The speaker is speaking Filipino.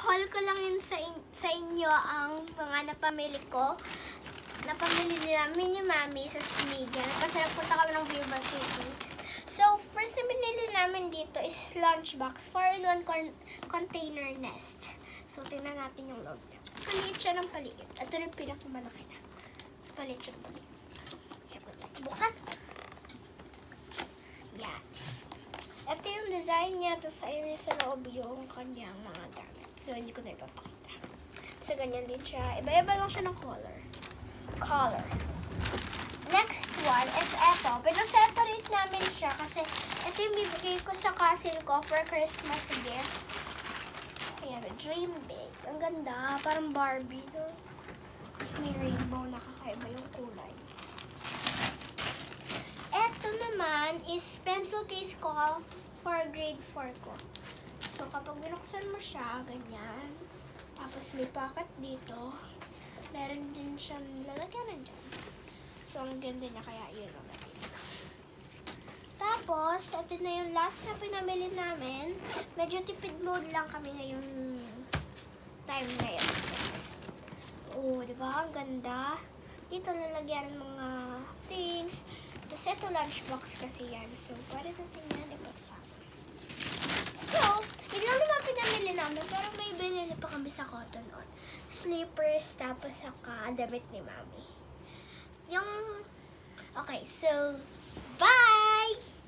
i-haul ko lang yun sa inyo ang mga napamili ko. Napamili namin ni Mami sa Smigel. Kasi nagpunta kami ng Viva City. So, first na binili namin dito is lunchbox. 4-in-1 container nest. So, tingnan natin yung loob niya. Paliit siya ng paliit. Ito rin pinakamalaki na. Mas paliit siya ng paliit. Buksan. Yan. Ito yung design niya. Tapos ayun sa loob yung kanyang mga gamit. So, hindi ko na ipapakita. So, ganyan din siya. Iba-iba lang siya ng color. Next one is eto. Pinaseparate namin siya kasi ito yung bibigay ko sa cousin ko for Christmas gift. Ayan, Dream Big. Ang ganda. Parang Barbie, no? Tapos may rainbow. Nakakaiba yung kulay. Ito naman is pencil case ko for grade 4 ko. So, kapag binuksan mo siya, ganyan. Tapos may pocket dito. Meron din siyang lalagyan dyan. So, ang ganda niya kaya yun ang natin. Tapos, ito na yung last na pinamili namin. Medyo tipid mode lang kami ngayong time na yun. Oh, di ba? Ang ganda. Dito lalagyan ng mga things. Tapos, ito lunchbox kasi yan. So, pwede natin yan ipagsama. So, yun lang naman pinamili namin. Pero may binili pa kami sa Cotton On. Slippers, tapos saka damit ni Mami. Okay, so, bye!